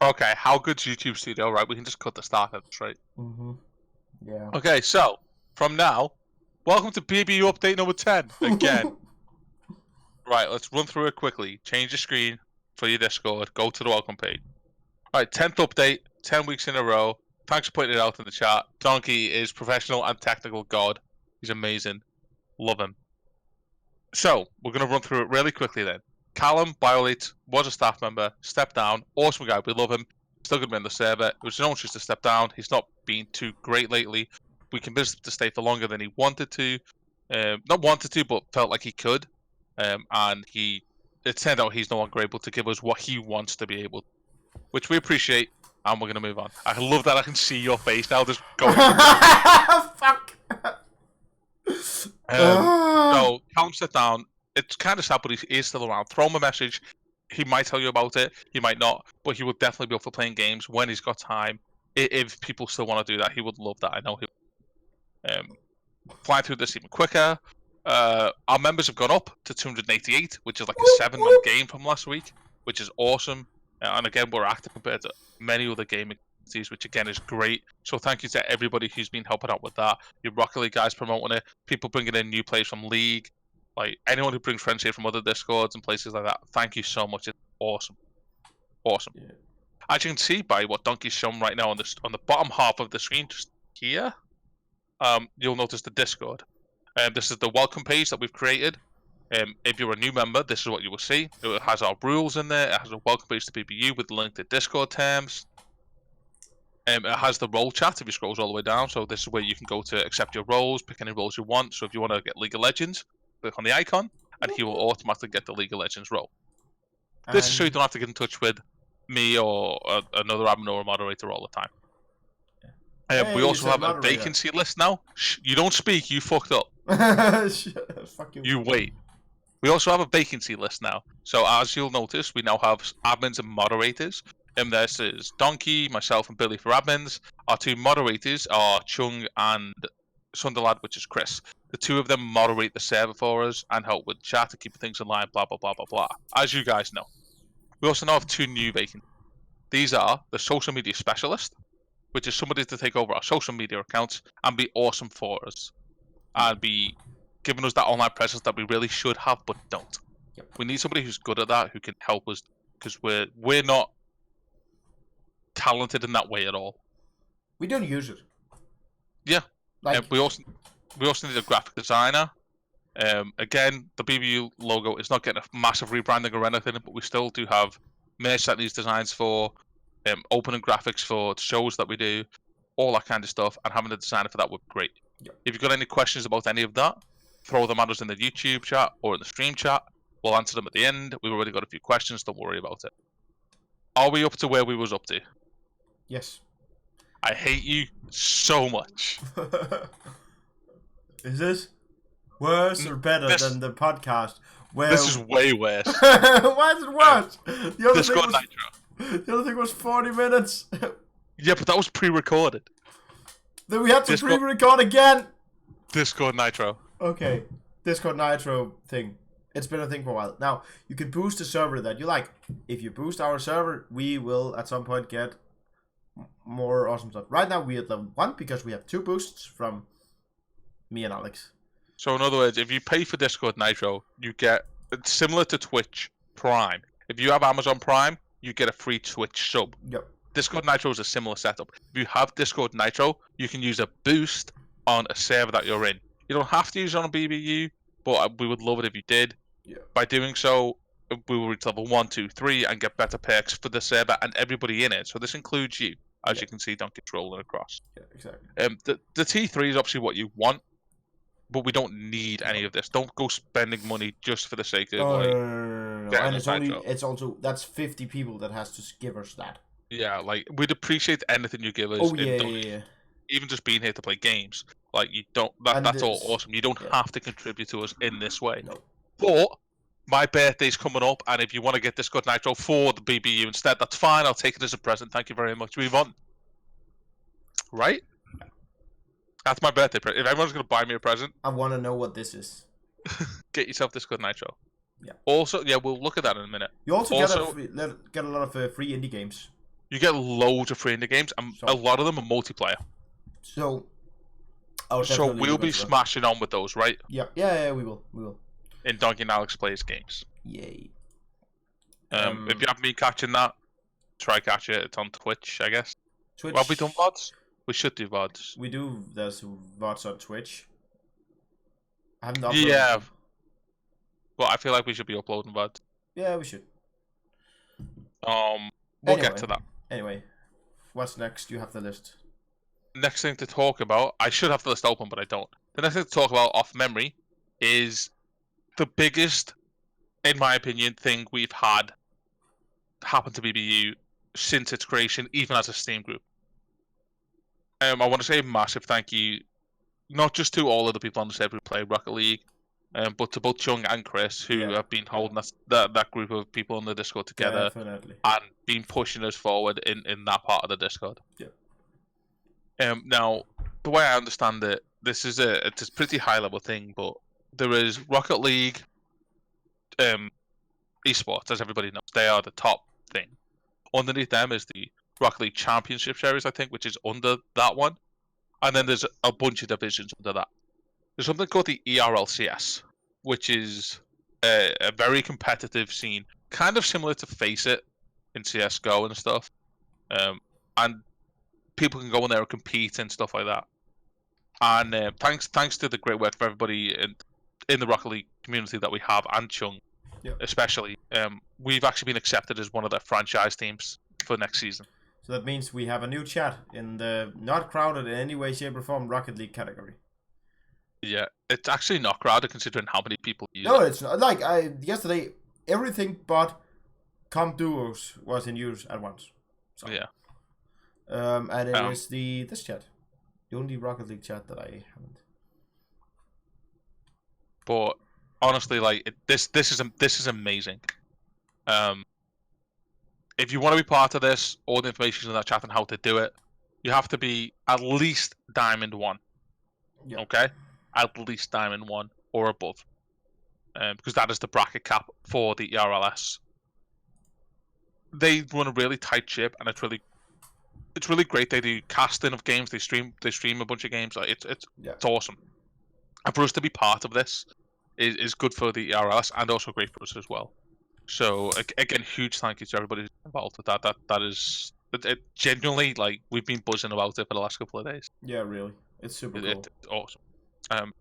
Okay, how good's YouTube Studio? Right, we can just cut the start of this, right? Yeah. Okay, so from now, welcome to BBU update number 10 again. Right, let's run through it quickly. Change your screen for your Discord. Go to the welcome page. Right, 10th update, 10 weeks in a row. Thanks for putting it out in the chat. Donkey is professional and technical god. He's amazing. Love him. So, we're going to run through it really quickly then. Callum Violate was a staff member, stepped down. Awesome guy, we love him. Still going to be on the server. It was his own choice to step down. He's not been too great lately. We convinced him to stay for longer than he wanted to. Not wanted to, but felt like he could. And it turned out he's no longer able to give us what he wants to be able to, which we appreciate, and we're going to move on. I love that I can see your face now just going. Fuck! So, Callum sit down. It's kind of sad, but he is still around. Throw him a message. He might tell you about it. He might not, but he would definitely be up for playing games when he's got time. If people still want to do that, he would love that. I know he would. Flying through this even quicker. Our members have gone up to 288, which is like a 7-month game from last week, which is awesome. And again, we're active compared to many other gaming communities, which again is great. So thank you to everybody who's been helping out with that. Your Rocket League guys promoting it, people bringing in new players from League, like anyone who brings friends here from other Discords and places like that. Thank you so much. It's awesome, awesome. Yeah. As you can see by what Donkey's shown right now on the bottom half of the screen, just here, you'll notice the Discord. This is the welcome page that we've created. If you're a new member, this is what you will see. It has our rules in there. It has a welcome page to BBU with the link to Discord terms. It has the role chat if you scroll all the way down. So this is where you can go to accept your roles, pick any roles you want. So if you want to get League of Legends, click on the icon, and he will automatically get the League of Legends role. This is so you don't have to get in touch with me or another admin or a moderator all the time. We also have a vacancy list now. Shh, you don't speak, you fucked up. Fuck you. You wait. We also have a vacancy list now. So as you'll notice, we now have admins and moderators. This is Donkey, myself, and Billy for admins. Our two moderators are Chung and Sunderlad, which is Chris. The two of them moderate the server for us and help with chat to keep things in line, blah, blah, blah, blah, blah. As you guys know. We also now have two new vacancies. These are the social media specialist, which is somebody to take over our social media accounts and be awesome for us. And be giving us that online presence that we really should have, but don't. Yep. We need somebody who's good at that, who can help us, because we're not talented in that way at all. We don't use it. Yeah. Like... we also need a graphic designer. Again, the BBU logo is not getting a massive rebranding or anything, but we still do have merch that needs designs for, opening graphics for shows that we do, all that kind of stuff, and having a designer for that would be great. Yep. If you've got any questions about any of that, throw them at us in the YouTube chat or in the stream chat. We'll answer them at the end. We've already got a few questions, don't worry about it. Are we up to where we was up to? Yes. I hate you so much. Is this worse or better than the podcast? Where... This is way worse. Why is it worse? The other thing was 40 minutes. Yeah, but that was pre-recorded. Then we had to pre-record again. Discord Nitro. Okay, Discord Nitro thing. It's been a thing for a while. Now, you can boost the server that you like. If you boost our server, we will at some point get more awesome stuff. Right now, we're at level 1 because we have 2 boosts from me and Alex. So in other words, if you pay for Discord Nitro, you get, it's similar to Twitch Prime. If you have Amazon Prime, you get a free Twitch sub. Yep. Discord Nitro is a similar setup. If you have Discord Nitro, you can use a boost on a server that you're in. You don't have to use it on a BBU, but we would love it if you did. Yeah. By doing so, we will reach level 1, 2, 3 and get better perks for the server and everybody in it. So this includes you, as you can see Donkey rolling across. Yeah, exactly. The T3 is obviously what you want, but we don't need any of this. Don't go spending money just for the sake of no. And it's also that's 50 people that has to give us that. Yeah, like we'd appreciate anything you give us. Oh yeah. Even just being here to play games, like you don't. That's all awesome. You don't have to contribute to us in this way. No. But my birthday's coming up, and if you want to get Discord Nitro for the BBU instead, that's fine. I'll take it as a present. Thank you very much. Move on. Right? That's my birthday present. If everyone's gonna buy me a present, I want to know what this is. Get yourself Discord Nitro. Yeah. Also, yeah, we'll look at that in a minute. You also get a lot of free indie games. You get loads of free indie games, and So- a lot of them are multiplayer. So I would So definitely we'll look be into that. smashing on with those, right? Yeah, we will. In Donkey and Alex Plays Games. Yay. If you haven't been catching that, try catch it. It's on Twitch, I guess. Twitch. Have we done VODs? We should do VODs. We do. There's VODs on Twitch. I haven't uploaded. Yeah. But I feel like we should be uploading VODs. Yeah, we should. We'll get to that. Anyway, what's next? You have the list. Next thing to talk about, I should have the list open, but I don't. The next thing to talk about off memory is the biggest, in my opinion, thing we've had happen to BBU since its creation, even as a Steam group. I want to say a massive thank you, not just to all of the people on the server who play Rocket League, but to both Chung and Chris, who have been holding that group of people in the Discord together. Definitely. And been pushing us forward in that part of the Discord. Yeah. Now, the way I understand it, it's a pretty high level thing, but there is Rocket League esports, as everybody knows. They are the top thing. Underneath them is the Rocket League Championship Series, I think, which is under that one. And then there's a bunch of divisions under that. There's something called the ERLCS, which is a very competitive scene, kind of similar to Face It in CS:GO and stuff. And people can go in there and compete and stuff like that. And thanks to the great work of everybody in the Rocket League community that we have, and Chung especially, we've actually been accepted as one of their franchise teams for next season. So that means we have a new chat in the not crowded in any way, shape, or form Rocket League category. Yeah, it's actually not crowded considering how many people use No, it. it's not. Like, yesterday, everything but comp duos was in use at once. So. Yeah. And it is this chat. The only Rocket League chat that I haven't. But honestly, like this is amazing. If you want to be part of this, all the information is in that chat on how to do it. You have to be at least Diamond 1. Yeah. Okay? At least Diamond 1 or above. Because that is the bracket cap for the ERLS. They run a really tight ship, and it's really great. They do casting of games. They stream a bunch of games. Like, it's awesome. And for us to be part of this is good for the ERLS and also great for us as well. So again, huge thank you to everybody who's involved with that. That is it genuinely, like, we've been buzzing about it for the last couple of days. Yeah, really, it's super cool. It's awesome.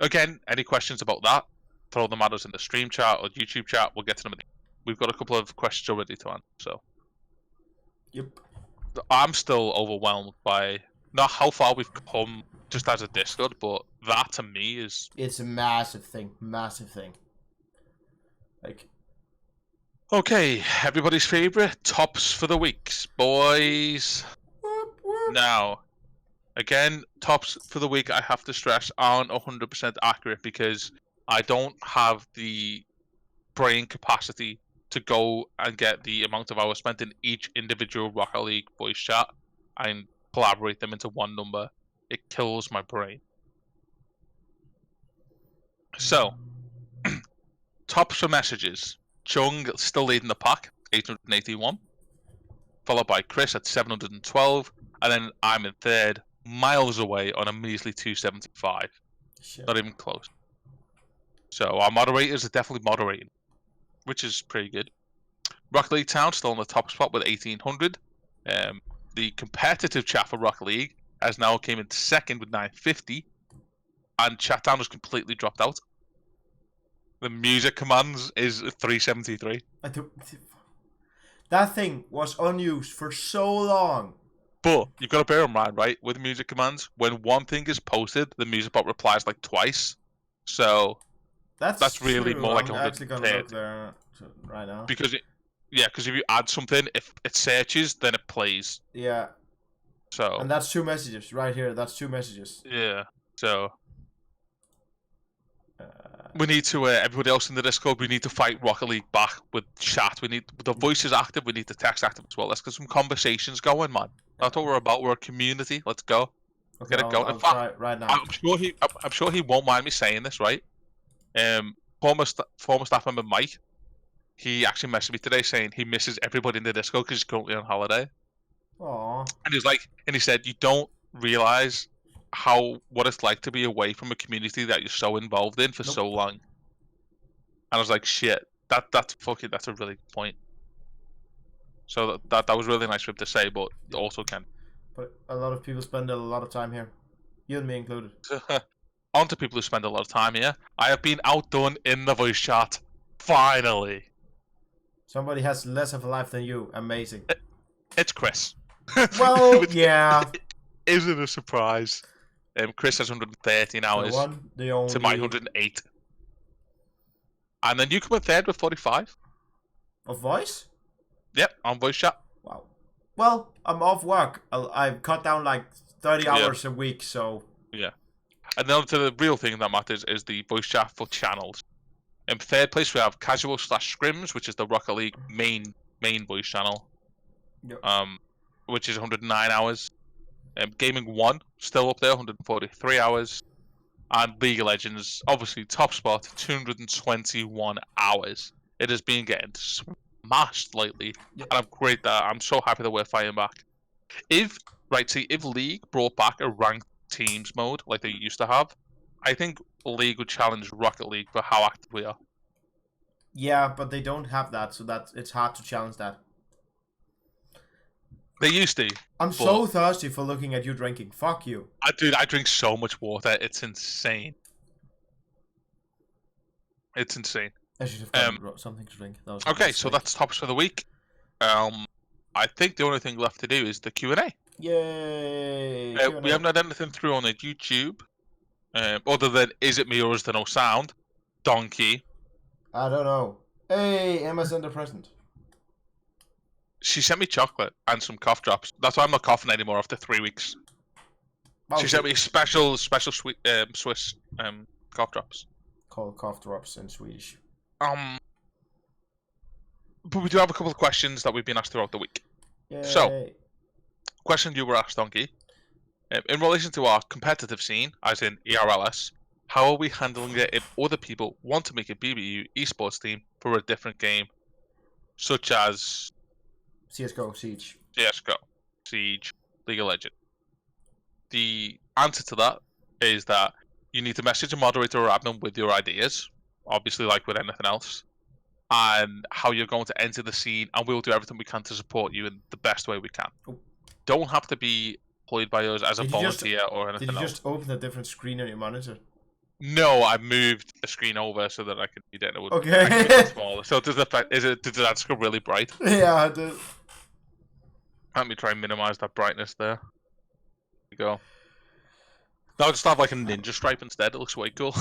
Again, any questions about that, throw them at us in the stream chat or YouTube chat. We'll get to them. We've got a couple of questions already to answer. So, yep. I'm still overwhelmed by not how far we've come just as a Discord, but that to me is... It's a massive thing. Like... Okay, everybody's favourite tops for the weeks, boys. Whoop, whoop. Now, again, tops for the week, I have to stress, aren't 100% accurate because I don't have the brain capacity to go and get the amount of hours spent in each individual Rocket League voice chat and collaborate them into one number. It kills my brain. So, tops for messages. Chung still leading the pack, 881. Followed by Chris at 712. And then I'm in third, miles away on a measly 275. Shit. Not even close. So our moderators are definitely moderating, which is pretty good. Rocket League Town still on the top spot with 1800. The competitive chat for Rocket League has now came in second with 950. And Chat Town has completely dropped out. The music commands is 373. That thing was unused for so long. But you've got to bear in mind, right? With music commands, when one thing is posted, the music bot replies like twice. So that's really true. more like I'm actually gonna look there right now. Because if you add something, if it searches, then it plays. Yeah. So. And that's 2 messages right here. That's 2 messages. Yeah. So. We need to, everybody else in the Discord, we need to fight Rocket League back with chat. We need the voices active, we need the text active as well. Let's get some conversations going, man. That's what we're about. We're a community. Let's go. Okay, Get it going. I'll try it right now. I'm sure he won't mind me saying this, right? Former staff member Mike, he actually messaged me today saying he misses everybody in the Discord because he's currently on holiday. Aww. And he said, you don't realize what it's like to be away from a community that you're so involved in for so long. And I was like, shit, that's a really good point. So that was really nice for him to say, but also can. But a lot of people spend a lot of time here, you and me included. On to people who spend a lot of time here. I have been outdone in the voice chat. Finally. Somebody has less of a life than you. Amazing. It's Chris. Well, yeah. Is it a surprise? Chris has 113 hours The only... to my 108. And then you come in third with 45. Of voice? Yep, on voice chat. Wow. Well, I'm off work. I've cut down like 30 hours a week, so... Yeah. And then to the real thing that matters is the voice chat for channels. In third place, we have Casual/Scrims, which is the Rocket League main voice channel. Yep. Which is 109 hours. Gaming 1, still up there, 143 hours. And League of Legends, obviously top spot, 221 hours. It has been getting smashed lately. Yep. And I'm so happy that we're fighting back. If League brought back a ranked teams mode like they used to have, I think League would challenge Rocket League for how active we are. Yeah, but they don't have that, so it's hard to challenge that. They used to. I'm so thirsty for looking at you drinking. Fuck you. I drink so much water. It's insane. It's insane. I should have gotten something to drink. Okay, so that's tops for the week. I think the only thing left to do is the Q&A. Yay! We haven't had anything through on the YouTube. Other than, is it me or is there no sound? Donkey. I don't know. Hey, Emma sent a present. She sent me chocolate and some cough drops. That's why I'm not coughing anymore after 3 weeks. Oh, she sent me special sweet Swiss cough drops. Called cough drops in Swedish. But we do have a couple of questions that we've been asked throughout the week. Yay. So, question you were asked, Donkey. In relation to our competitive scene, as in ERLS, how are we handling it if other people want to make a BBU esports team for a different game, such as CSGO, Siege, League of Legends? The answer to that is that you need to message a moderator or admin with your ideas, obviously like with anything else, and how you're going to enter the scene, and we'll do everything we can to support you in the best way we can. Oh. Don't have to be employed by us as a volunteer or anything else. Did you just open a different screen on your monitor? No, I moved the screen over so that I could read it. Okay. Smaller. So did that just go really bright? Yeah, it did. Let me try and minimize that brightness there. There we go. Now I'll just have like a ninja stripe instead. It looks way cool.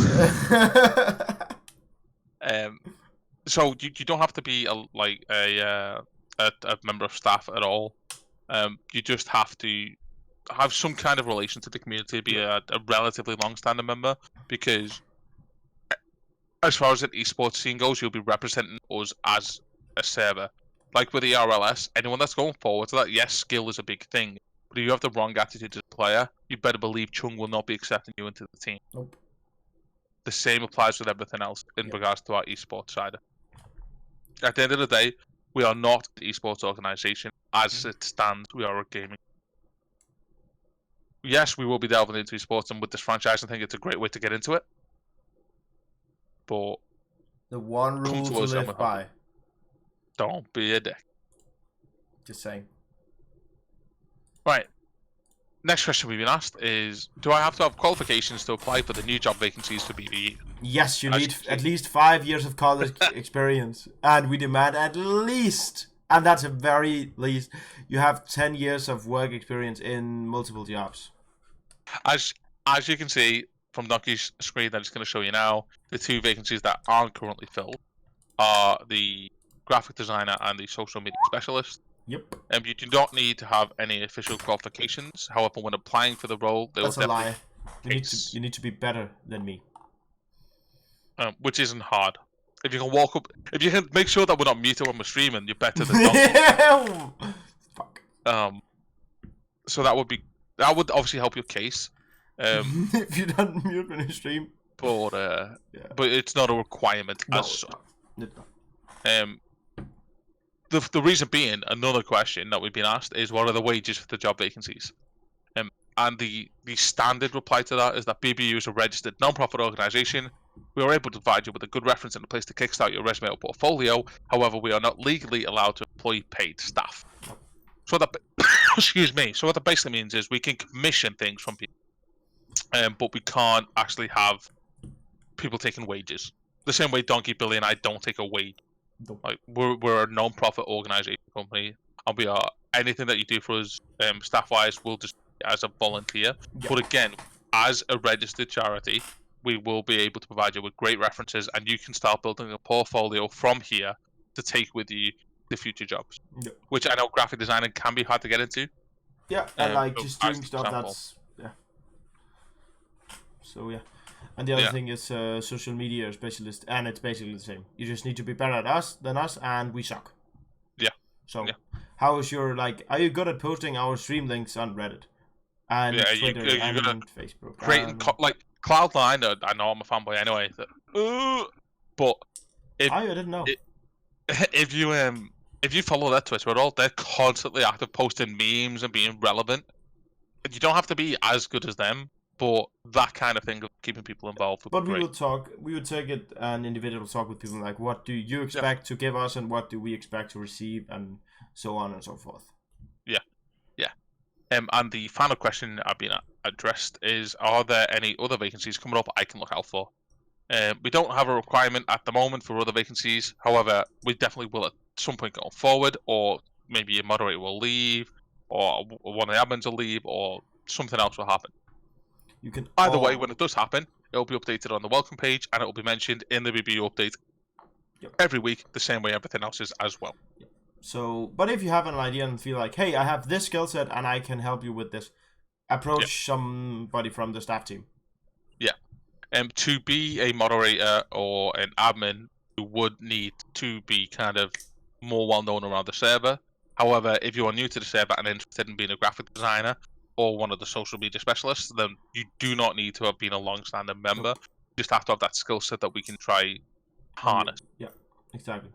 So you don't have to be a member of staff at all. You just have to have some kind of relation to the community, be a relatively long-standing member, because as far as the esports scene goes, you'll be representing us as a server. Like with the RLS, anyone that's going forward to that, yes, skill is a big thing, but if you have the wrong attitude as a player, you better believe Chung will not be accepting you into the team. Nope. The same applies with everything else in regards to our esports side. At the end of the day, we are not the esports organization. As it stands, we are a gaming. Yes, we will be delving into esports, and with this franchise, I think it's a great way to get into it. But the one rule to live by: don't be a dick. Just saying. Right. Next question we've been asked is: do I have to have qualifications to apply for the new job vacancies for BBU? Yes, you need at least 5 years of college experience, and we demand at least, and that's a very least, you have 10 years of work experience in multiple jobs. As you can see from Donkey's screen that it's going to show you now, the 2 vacancies that aren't currently filled are the graphic designer and the social media specialist. Yep. You do not need to have any official qualifications. However, when applying for the role, that's a lie. You need to be better than me. Which isn't hard. If you can walk up, if you can make sure that we're not muted when we're streaming, you're better than Donkey. Fuck. So that would obviously help your case. If you don't mute when you stream. But it's not a requirement as such. the reason being, another question that we've been asked is, what are the wages for the job vacancies? And the standard reply to that is that BBU is a registered non-profit organisation. We are able to provide you with a good reference and a place to kickstart your resume or portfolio. However, we are not legally allowed to employ paid staff. So that, excuse me. So what that basically means is we can commission things from people, but we can't actually have people taking wages. The same way Donkey, Billy, and I don't take a wage. Nope. Like we're a non-profit organisation company, and we are anything that you do for us, staff-wise, we'll just as a volunteer. Yeah. But again, as a registered charity, we will be able to provide you with great references, and you can start building a portfolio from here to take with you to future jobs. Yeah. Which I know graphic designing can be hard to get into. Yeah, and like so just as doing an stuff example. that's So yeah, and the other thing is social media specialist, and it's basically the same. You just need to be better than us, and we suck. Yeah. So, Yeah. how is your Are you good at posting our stream links on Reddit and Twitter and Facebook? Creating like Cloud9. I know I'm a fanboy anyway. But I didn't know. If you follow their Twitter at all, they're constantly active, posting memes and being relevant. You don't have to be as good as them, but that kind of thing of keeping people involved would But be we great. would take it an individual talk with people like, what do you expect to give us, and what do we expect to receive, and so on and so forth. Yeah. And the final question I've been addressed is: are there any other vacancies coming up I can look out for? We don't have a requirement at the moment for other vacancies. However, we definitely will at some point going forward, or maybe a moderator will leave, or one of the admins will leave, or something else will happen. You can Either way, when it does happen, it'll be updated on the welcome page, and it will be mentioned in the BBU update every week, the same way everything else is as well. Yep. So, but if you have an idea and feel like, hey, I have this skill set and I can help you with this, approach somebody from the staff team. Yeah. To be a moderator or an admin, you would need to be kind of more well known around the server. However, if you are new to the server and interested in being a graphic designer or one of the social media specialists, then you do not need to have been a long-standing member. Nope. You just have to have that skill set that we can try harness. Yeah, exactly.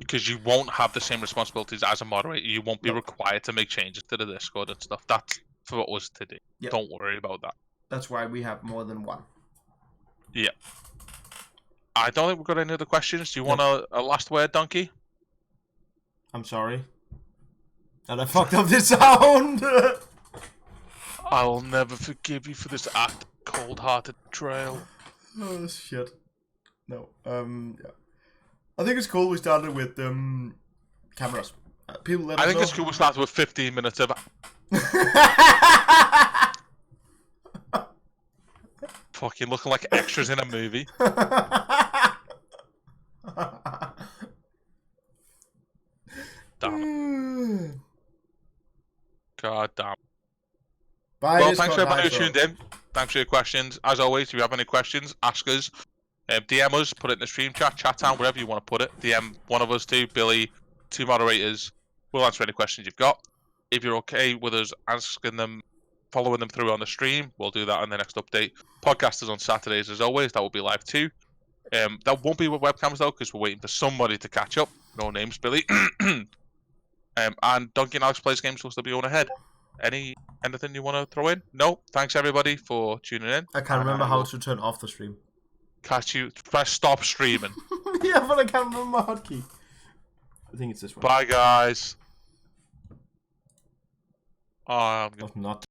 Because you won't have the same responsibilities as a moderator. You won't be required to make changes to the Discord and stuff. That's for us to do. Yep. Don't worry about that. That's why we have more than one. Yeah. I don't think we've got any other questions. Do you want a last word, Donkey? I'm sorry. And I fucked up the sound! I will never forgive you for this act of cold-hearted betrayal. Oh, shit. No. Yeah. I think it's cool we started with cameras. People let us know. I think it's cool we started with 15 minutes of... fucking looking like extras in a movie. Damn. God damn. Bye, well, thanks for everybody who tuned in. Thanks for your questions. As always, if you have any questions, ask us. DM us, put it in the stream chat, chat town, wherever you want to put it. DM one of us, two, Billy, two moderators. We'll answer any questions you've got. If you're okay with us asking them, following them through on the stream, we'll do that on the next update. Podcast is on Saturdays as always. That will be live too. That won't be with webcams though, because we're waiting for somebody to catch up. No names, Billy. And Donkey and Alex Plays Games will still be on ahead. Anything you want to throw in? No. Thanks everybody for tuning in. I can't remember how to turn off the stream. Catch you. Press stop streaming. Yeah, but I can't remember my hotkey. I think it's this one. Bye guys. Not